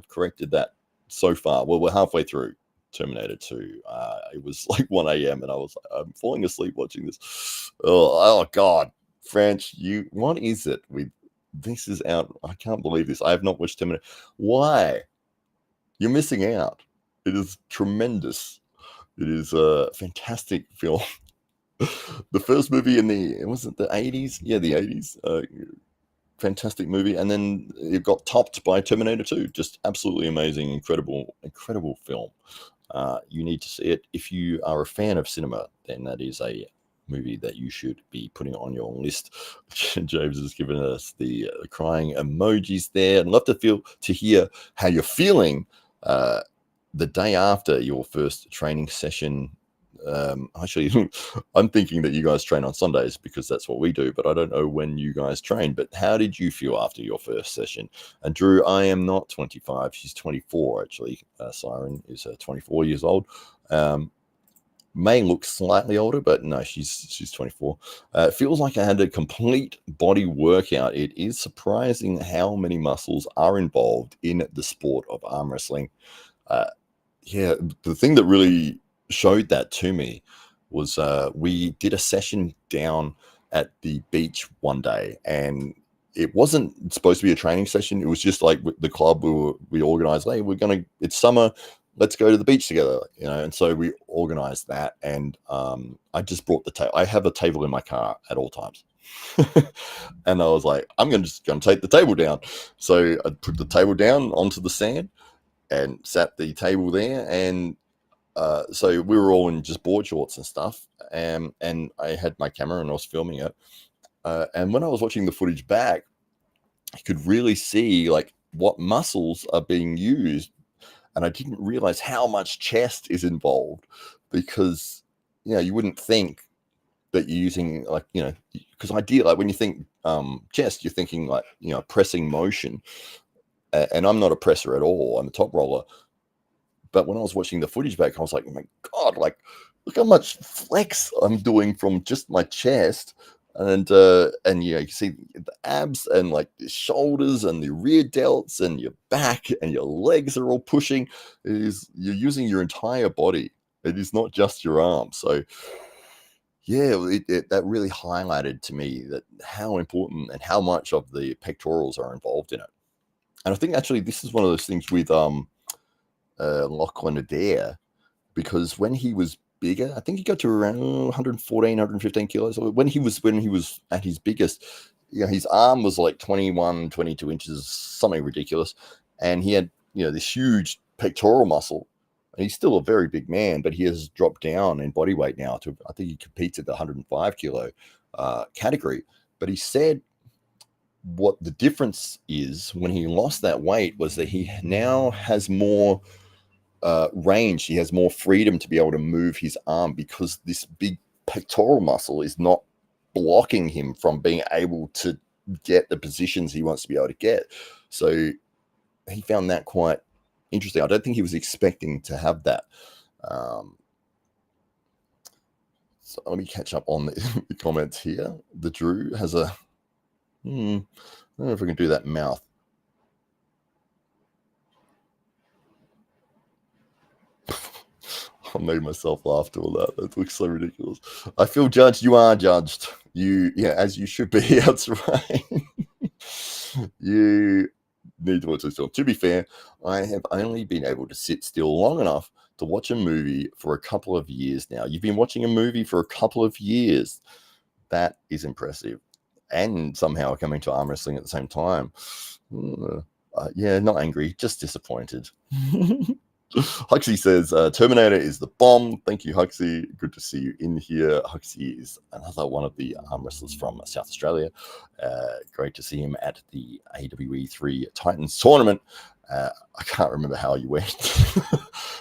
corrected that so far. Well, we're halfway through Terminator 2. It was like 1 a.m. and I was like, I'm falling asleep watching this. Oh God, French, what is it with this? Is out. I can't believe this. I have not watched Terminator. Why? You're missing out. It is tremendous. It is a fantastic film. The first movie in was it the 80s? Yeah, the 80s. Fantastic movie. And then it got topped by Terminator 2. Just absolutely amazing, incredible film. You need to see it. If you are a fan of cinema, then that is a movie that you should be putting on your list. James has given us the crying emojis there. I'd love to hear how you're feeling the day after your first training session. Actually, I'm thinking that you guys train on Sundays because that's what we do, but I don't know when you guys train. But how did you feel after your first session? And Drew, I am not 25. She's 24, actually. Siren is 24 years old. May look slightly older, but no, she's 24. It feels like I had a complete body workout. It is surprising how many muscles are involved in the sport of arm wrestling. Yeah, the thing that really showed that to me was we did a session down at the beach one day, and it wasn't supposed to be a training session. It was just like with the club we organized, hey, it's summer, let's go to the beach together, and so we organized that. And I just brought the table. I have a table in my car at all times. And I was like, I'm just gonna take the table down. So I put the table down onto the sand and sat the table there, and so we were all in just board shorts and stuff, and I had my camera and I was filming it. And when I was watching the footage back, I could really see like what muscles are being used, and I didn't realize how much chest is involved, because you wouldn't think that you're using because ideally, like when you think chest, you're thinking like pressing motion, and I'm not a presser at all. I'm a top roller. But when I was watching the footage back, I was like, oh my God, like, look how much flex I'm doing from just my chest. And you see the abs and like the shoulders and the rear delts and your back and your legs are all pushing. You're using your entire body. It is not just your arms. So yeah, that really highlighted to me that how important and how much of the pectorals are involved in it. And I think actually this is one of those things with Lachlan Adair, because when he was bigger, I think he got to around 114, 115 kilos. When he was at his biggest, his arm was like 21, 22 inches, something ridiculous. And he had, this huge pectoral muscle. And he's still a very big man, but he has dropped down in body weight now to, I think he competes at the 105 kilo category. But he said what the difference is when he lost that weight was that he now has more range. He has more freedom to be able to move his arm, because this big pectoral muscle is not blocking him from being able to get the positions he wants to be able to get. So he found that quite interesting. I don't think he was expecting to have that. So let me catch up on the comments here. The Drew has I don't know if we can do that mouth. I made myself laugh to all that. That looks so ridiculous. I feel judged. You are judged. As you should be. That's right. You need to watch this film. To be fair, I have only been able to sit still long enough to watch a movie for a couple of years now. You've been watching a movie for a couple of years. That is impressive. And somehow coming to arm wrestling at the same time. Not angry, just disappointed. Huxley says, Terminator is the bomb. Thank you, Huxley. Good to see you in here. Huxley is another one of the arm wrestlers from South Australia. Great to see him at the AWE 3 Titans tournament. I can't remember how you went,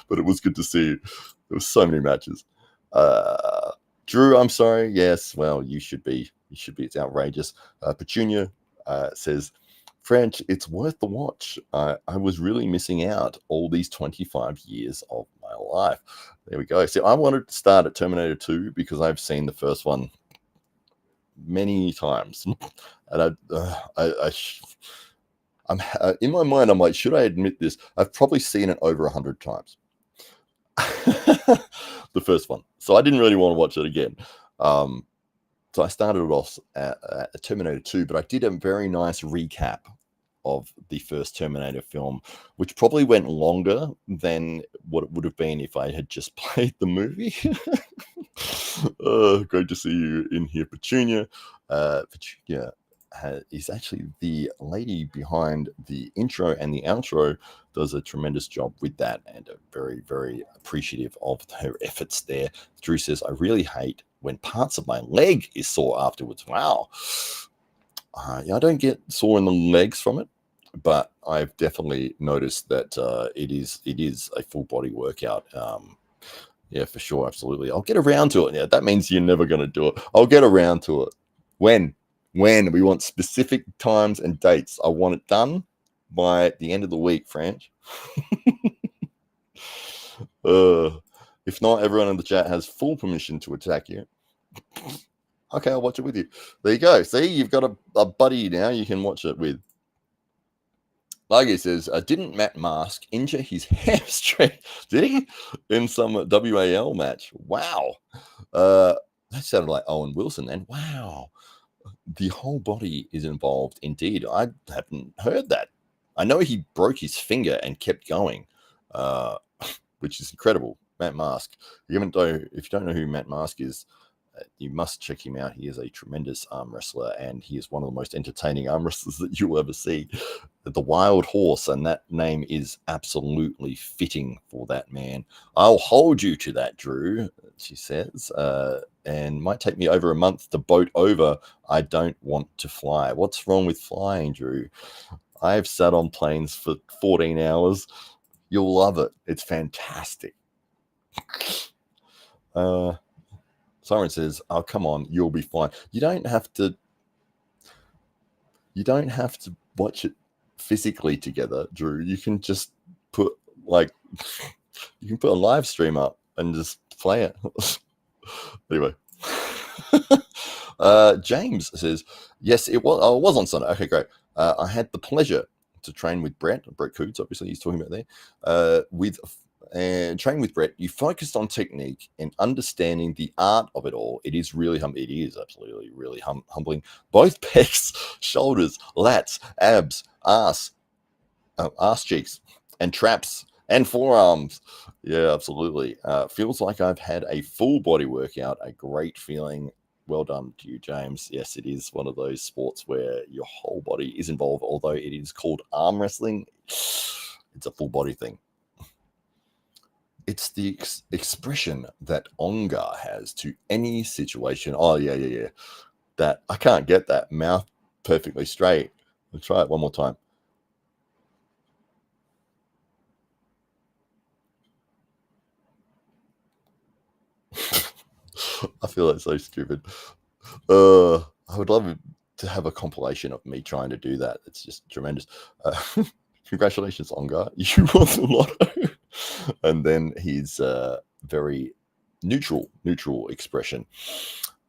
but it was good to see you. There were so many matches. Drew, I'm sorry. Yes, well, you should be. It's outrageous. Petunia says, French, it's worth the watch. I was really missing out all these 25 years of my life. There we go. See, I wanted to start at Terminator 2 because I've seen the first one many times, and I'm in my mind. I'm like, should I admit this? I've probably seen it over 100 times. The first one, so I didn't really want to watch it again. So I started it off at Terminator 2, but I did a very nice recap of the first Terminator film, which probably went longer than what it would have been if I had just played the movie. Great to see you in here, Petunia. Petunia is actually the lady behind the intro and the outro, does a tremendous job with that, and very, very appreciative of her efforts there. Drew says, I really hate when parts of my leg is sore afterwards. Wow. Yeah, I don't get sore in the legs from it, but I've definitely noticed that it is a full body workout. Yeah, for sure, absolutely. I'll get around to it. Yeah, that means you're never going to do it. I'll get around to it. When we want specific times and dates. I want it done by the end of the week, French. If not, everyone in the chat has full permission to attack you. Okay, I'll watch it with you. There you go. See, you've got a buddy now you can watch it with. Lagi says, didn't Matt Mask injure his hamstring? Did he? In some WAL match? Wow. That sounded like Owen Wilson then. Wow. The whole body is involved indeed. I haven't heard that. I know he broke his finger and kept going, which is incredible. Matt Mask. If you don't know who Matt Mask is, you must check him out. He is a tremendous arm wrestler, and he is one of the most entertaining arm wrestlers that you'll ever see. The Wild Horse, and that name is absolutely fitting for that man. I'll hold you to that, Drew, she says, and might take me over a month to boat over. I don't want to fly. What's wrong with flying, Drew? I've sat on planes for 14 hours. You'll love it. It's fantastic. Siren says, oh, come on, you'll be fine. You don't have to watch it physically together, Drew. You can just put a live stream up and just play it. Anyway. James says, yes, it was on Sunday. Okay, great. I had the pleasure to train with Brett Coots, obviously he's talking about there, and train with Brett. You focused on technique and understanding the art of it all. It is really it is absolutely really humbling. Both pecs, shoulders, lats, abs, ass cheeks, and traps and forearms. Yeah, absolutely. Feels like I've had a full body workout. A great feeling. Well done to you, James. Yes, it is one of those sports where your whole body is involved, although it is called arm wrestling. It's a full body thing. It's the expression that Ongar has to any situation. Oh, yeah. That I can't get that mouth perfectly straight. I'll try it one more time. I feel like so stupid. I would love to have a compilation of me trying to do that. It's just tremendous. Congratulations, Ongar. You won the lotto. And then his very neutral expression.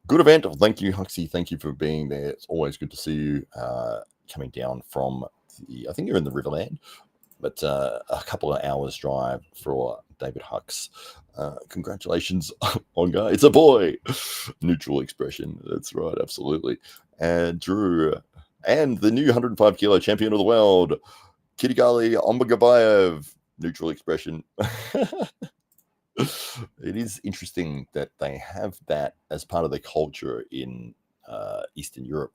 Good event. Thank you, Huxley. Thank you for being there. It's always good to see you coming down from I think you're in the Riverland, but a couple of hours drive for David Hux. Congratulations, Ongar. It's a boy. Neutral expression. That's right. Absolutely. And Drew, and the new 105 kilo champion of the world, Kirigali Ombagabayev. Neutral expression. It is interesting that they have that as part of the culture in Eastern Europe.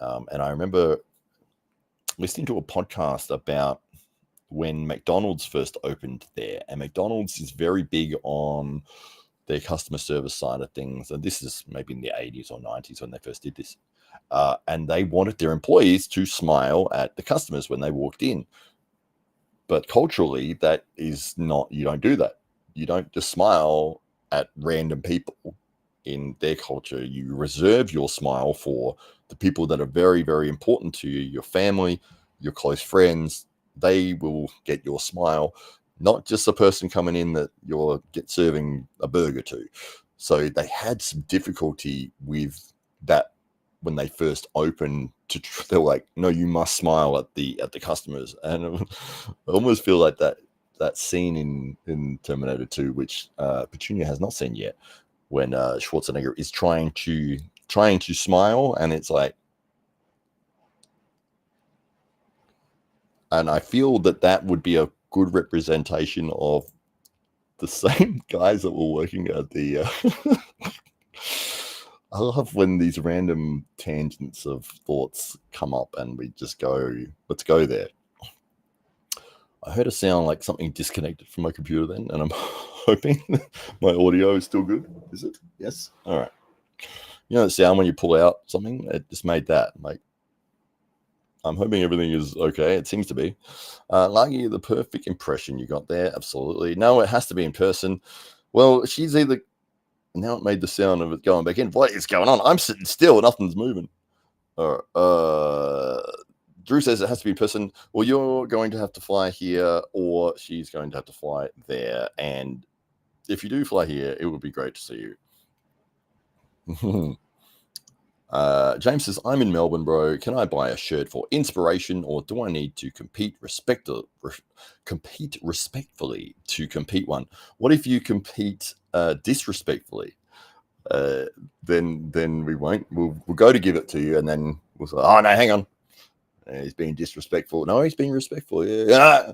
And I remember listening to a podcast about when McDonald's first opened there, and McDonald's is very big on their customer service side of things. And this is maybe in the 80s or 90s when they first did this. And they wanted their employees to smile at the customers when they walked in. But culturally, that is not, you don't do that. You don't just smile at random people. In their culture, you reserve your smile for the people that are very, very important to you, your family, your close friends, they will get your smile, not just a person coming in that you're serving a burger to. So they had some difficulty with that when they first opened. They're like, no, you must smile at the customers, and I almost feel like that scene in Terminator 2, which Petunia has not seen yet, when Schwarzenegger is trying to smile, and it's like, and I feel that would be a good representation of the same guys that were working at the. I love when these random tangents of thoughts come up and we just go, let's go there. I heard a sound like something disconnected from my computer then, and I'm hoping my audio is still good. Is it? Yes? All right. You know the sound when you pull out something? It just made that. Like, I'm hoping everything is okay. It seems to be. Lagi, the perfect impression you got there. Absolutely. No, it has to be in person. Well, she's either... Now it made the sound of it going back in. What is going on? I'm sitting still. Nothing's moving. All right. Drew says it has to be in person. Well, you're going to have to fly here, or she's going to have to fly there. And if you do fly here, it would be great to see you. James says, I'm in Melbourne, bro. Can I buy a shirt for inspiration, or do I need to compete respectfully to compete one? What if you compete disrespectfully? Then we won't. We'll go to give it to you, and then we'll say, oh, no, hang on. He's being disrespectful. No, he's being respectful. Yeah.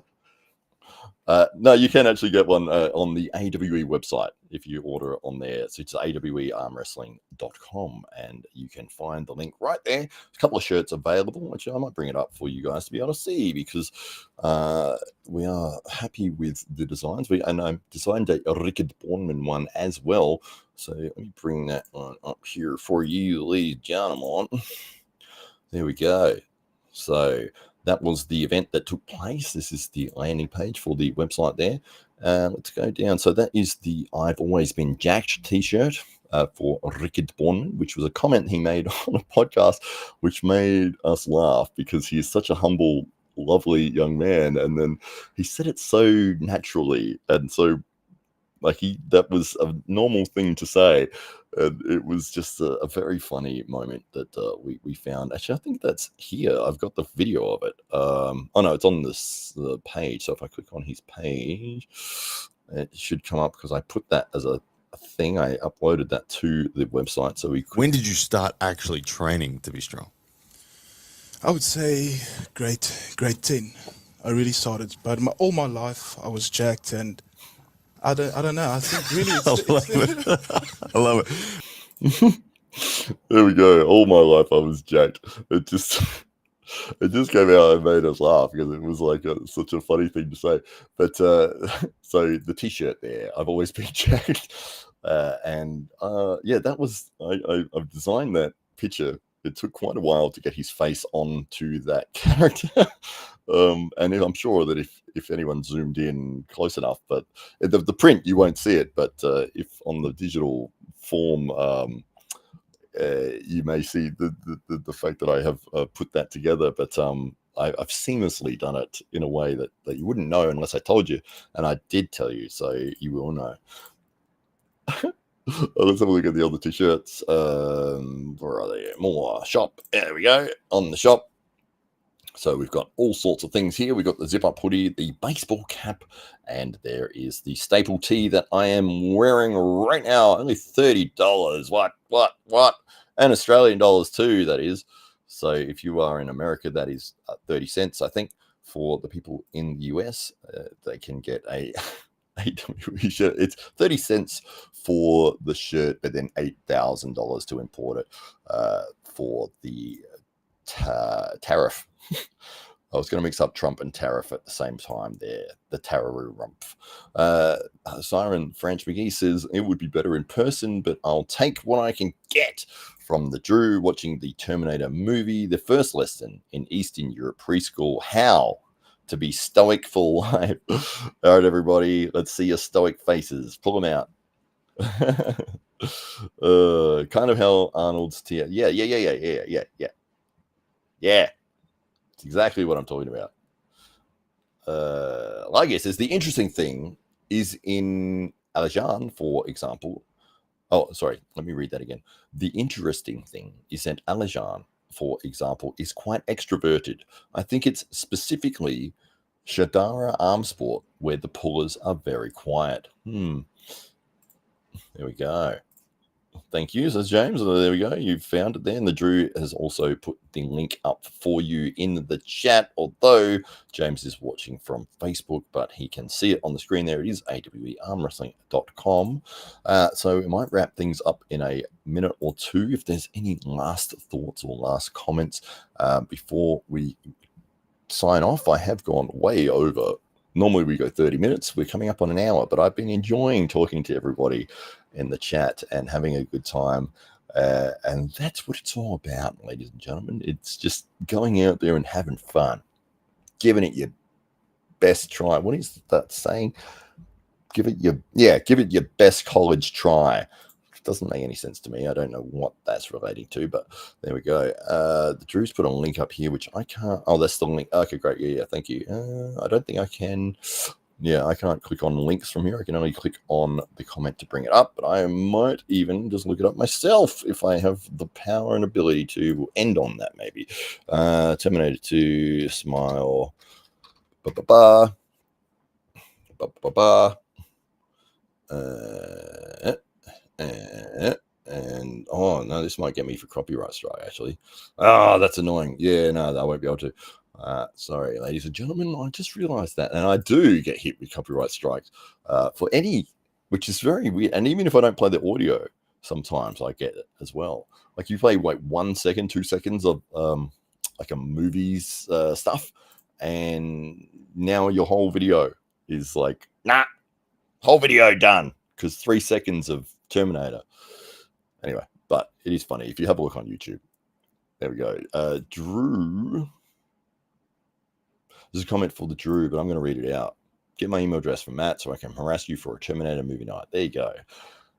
No, you can actually get one on the AWE website if you order it on there. So it's awearmwrestling.com, and you can find the link right there. A couple of shirts available, which I might bring it up for you guys to be able to see, because we are happy with the designs. And I designed a Rickard Bornman one as well. So let me bring that one up here for you, ladies and gentlemen. There we go. So that was the event that took place. This is the landing page for the website there. Let's go down. So that is the I've Always Been Jacked t-shirt for Rickard Bornman, which was a comment he made on a podcast, which made us laugh because he is such a humble, lovely young man. And then he said it so naturally. And so that was a normal thing to say. And it was just a very funny moment that we found. Actually, I think that's here. I've got the video of it. Oh no, it's on the page. So if I click on his page, it should come up, because I put that as a thing. I uploaded that to the website. So When did you start actually training to be strong? I would say grade 10. I really started, but all my life I was jacked, and I don't know. I think really I love it. There we go. All my life I was jacked. It just came out and made us laugh, because it was like such a funny thing to say. But so the t-shirt there, I've always been jacked. That was, I've designed that picture. It took quite a while to get his face onto that character. And I'm sure that if anyone zoomed in close enough, but the print, you won't see it. But if on the digital form, you may see the fact that I have put that together. But I've seamlessly done it in a way that you wouldn't know unless I told you. And I did tell you, so you will know. Let's have a look at the other t-shirts. Where are they? More shop. There we go. On the shop. So we've got all sorts of things here. We've got the zip-up hoodie, the baseball cap, and there is the staple tee that I am wearing right now. Only $30. What? And Australian dollars too, that is. So if you are in America, that is 30 cents, I think. For the people in the US, they can get a AWE shirt. It's 30 cents for the shirt, but then $8,000 to import it for the tariff. I was going to mix up Trump and tariff at the same time there. The Tararoo Rumpf. Siren French McGee says, it would be better in person, but I'll take what I can get from the Drew watching the Terminator movie. The first lesson in Eastern Europe preschool, how to be stoic for life. All right, everybody, let's see your stoic faces. Pull them out. Kind of how Arnold's tear. Yeah. It's exactly what I'm talking about. I guess the interesting thing is in Alajan, for example. Oh, sorry. Let me read that again. The interesting thing is that Alajan, for example, is quite extroverted. I think it's specifically Shadara arm sport where the pullers are very quiet. There we go. Thank you, says James. There we go. You found it there. And the Drew has also put the link up for you in the chat, although James is watching from Facebook, but he can see it on the screen there. It is awearmwrestling.com. So we might wrap things up in a minute or two. If there's any last thoughts or last comments before we sign off, I have gone way over. Normally we go 30 minutes. We're coming up on an hour, but I've been enjoying talking to everybody in the chat and having a good time. And that's what it's all about, ladies and gentlemen. It's just going out there and having fun, giving it your best try. What is that saying? Give it your best college try. It doesn't make any sense to me. I don't know what that's relating to, but there we go. The Drew's put a link up here, which I can't. Oh, that's the link. Okay, great. Yeah, thank you. I don't think I can. Yeah, I can't click on links from here. I can only click on the comment to bring it up, but I might even just look it up myself if I have the power and ability to end on that, maybe. Terminator 2, Smile. Ba-ba-ba. Ba-ba-ba. And oh no, this might get me for copyright strike, actually. Oh, that's annoying. Yeah, no, I won't be able to. Sorry, ladies and gentlemen, I just realized that. And I do get hit with copyright strikes for any, which is very weird. And even if I don't play the audio, sometimes I get it as well. Like you play like 1 second, 2 seconds of like a movie's stuff, and now your whole video is like, nah, whole video done, because 3 seconds of Terminator. Anyway, but it is funny if you have a look on YouTube. There we go. Drew. There's a comment for the Drew, but I'm going to read it out. Get my email address from Matt so I can harass you for a Terminator movie night. There you go.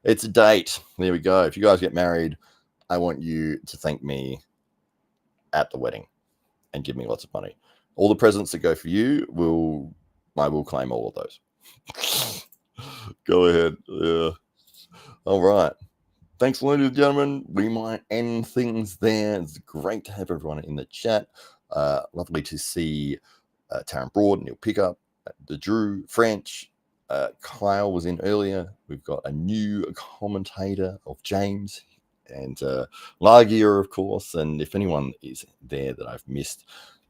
It's a date. There we go. If you guys get married, I want you to thank me at the wedding and give me lots of money. All the presents that go for you, I will claim all of those. Go ahead. All right. Thanks, ladies and gentlemen. We might end things there. It's great to have everyone in the chat. Lovely to see Taryn Broad, Neil Pickup, the Drew, French. Kyle was in earlier. We've got a new commentator of James and Lagier, of course. And if anyone is there that I've missed,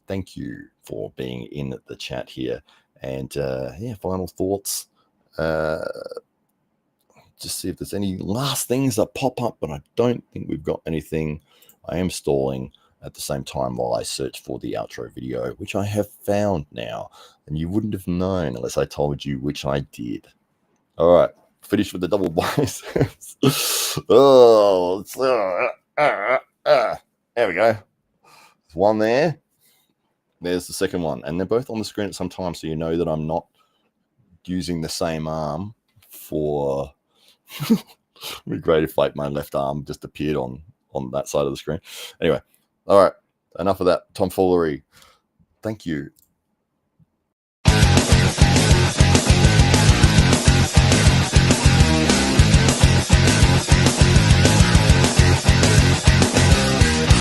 thank you for being in the chat here. And final thoughts. Just see if there's any last things that pop up, but I don't think we've got anything. I am stalling at the same time while I search for the outro video, which I have found now, and you wouldn't have known unless I told you, which I did. All right, finish with the double biceps. There we go. There's one there. There's the second one, and they're both on the screen at some time, so you know that I'm not using the same arm for. It'd be great if like my left arm just appeared on that side of the screen. Anyway, all right, enough of that tomfoolery. Thank you.